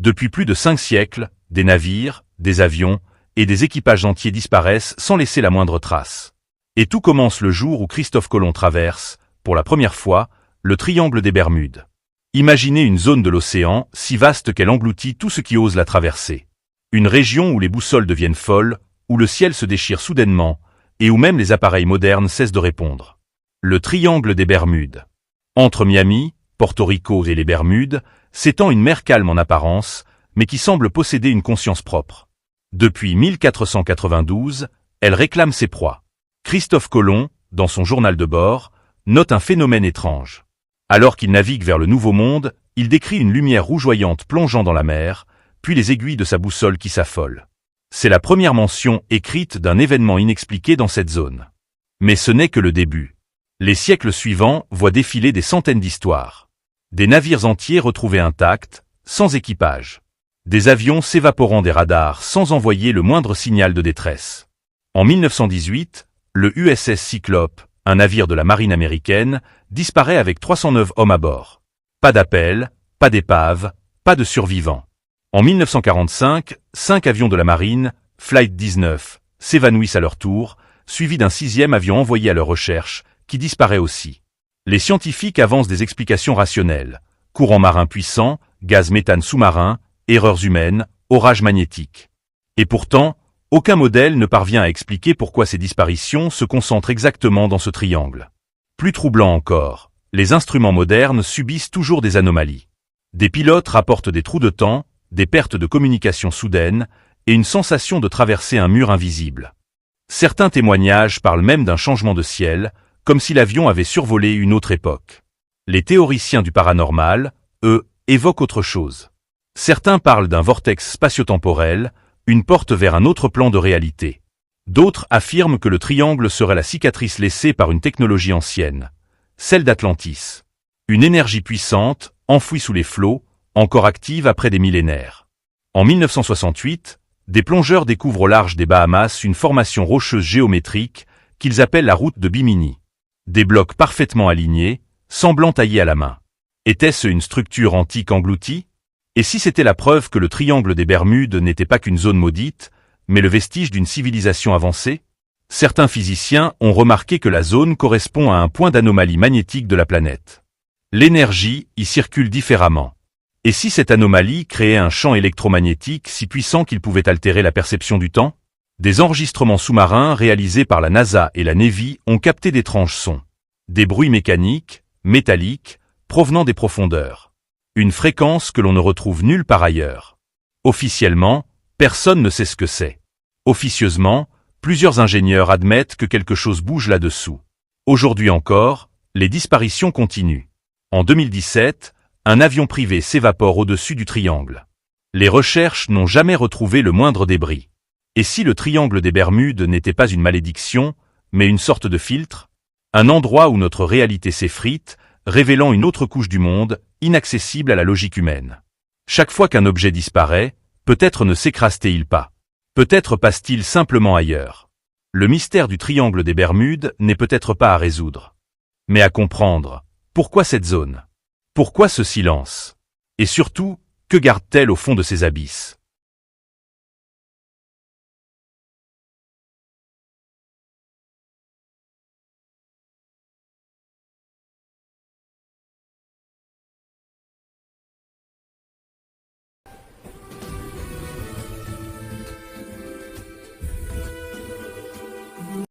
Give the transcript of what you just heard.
Depuis plus de 5 siècles, des navires, des avions et des équipages entiers disparaissent sans laisser la moindre trace. Et tout commence le jour où Christophe Colomb traverse, pour la première fois, le triangle des Bermudes. Imaginez une zone de l'océan si vaste qu'elle engloutit tout ce qui ose la traverser. Une région où les boussoles deviennent folles, où le ciel se déchire soudainement, et où même les appareils modernes cessent de répondre. Le triangle des Bermudes. Entre Miami, Porto Rico et les Bermudes, s'étend une mer calme en apparence, mais qui semble posséder une conscience propre. Depuis 1492, elle réclame ses proies. Christophe Colomb, dans son journal de bord, note un phénomène étrange. Alors qu'il navigue vers le Nouveau Monde, il décrit une lumière rougeoyante plongeant dans la mer, puis les aiguilles de sa boussole qui s'affolent. C'est la première mention écrite d'un événement inexpliqué dans cette zone. Mais ce n'est que le début. Les siècles suivants voient défiler des centaines d'histoires. Des navires entiers retrouvés intacts, sans équipage. Des avions s'évaporant des radars sans envoyer le moindre signal de détresse. En 1918, le USS Cyclope, un navire de la marine américaine, disparaît avec 309 hommes à bord. Pas d'appel, pas d'épave, pas de survivants. En 1945, 5 avions de la marine, Flight 19, s'évanouissent à leur tour, suivis d'un 6e avion envoyé à leur recherche, qui disparaît aussi. Les scientifiques avancent des explications rationnelles. Courant marin puissant, gaz méthane sous-marin, erreurs humaines, orages magnétiques. Et pourtant, aucun modèle ne parvient à expliquer pourquoi ces disparitions se concentrent exactement dans ce triangle. Plus troublant encore, les instruments modernes subissent toujours des anomalies. Des pilotes rapportent des trous de temps, des pertes de communication soudaines et une sensation de traverser un mur invisible. Certains témoignages parlent même d'un changement de ciel, comme si l'avion avait survolé une autre époque. Les théoriciens du paranormal, eux, évoquent autre chose. Certains parlent d'un vortex spatio-temporel, une porte vers un autre plan de réalité. D'autres affirment que le triangle serait la cicatrice laissée par une technologie ancienne, celle d'Atlantis. Une énergie puissante, enfouie sous les flots, encore active après des millénaires. En 1968, des plongeurs découvrent au large des Bahamas une formation rocheuse géométrique qu'ils appellent la route de Bimini. Des blocs parfaitement alignés, semblant taillés à la main. Était-ce une structure antique engloutie? Et si c'était la preuve que le triangle des Bermudes n'était pas qu'une zone maudite, mais le vestige d'une civilisation avancée? Certains physiciens ont remarqué que la zone correspond à un point d'anomalie magnétique de la planète. L'énergie y circule différemment. Et si cette anomalie créait un champ électromagnétique si puissant qu'il pouvait altérer la perception du temps? Des enregistrements sous-marins réalisés par la NASA et la Navy ont capté d'étranges sons. Des bruits mécaniques, métalliques, provenant des profondeurs. Une fréquence que l'on ne retrouve nulle part ailleurs. Officiellement, personne ne sait ce que c'est. Officieusement, plusieurs ingénieurs admettent que quelque chose bouge là-dessous. Aujourd'hui encore, les disparitions continuent. En 2017, un avion privé s'évapore au-dessus du triangle. Les recherches n'ont jamais retrouvé le moindre débris. Et si le triangle des Bermudes n'était pas une malédiction, mais une sorte de filtre? Un endroit où notre réalité s'effrite, révélant une autre couche du monde, inaccessible à la logique humaine. Chaque fois qu'un objet disparaît, peut-être ne s'écrase-t-il pas. Peut-être passe-t-il simplement ailleurs. Le mystère du triangle des Bermudes n'est peut-être pas à résoudre. Mais à comprendre. Pourquoi cette zone? Pourquoi ce silence? Et surtout, que garde-t-elle au fond de ces abysses?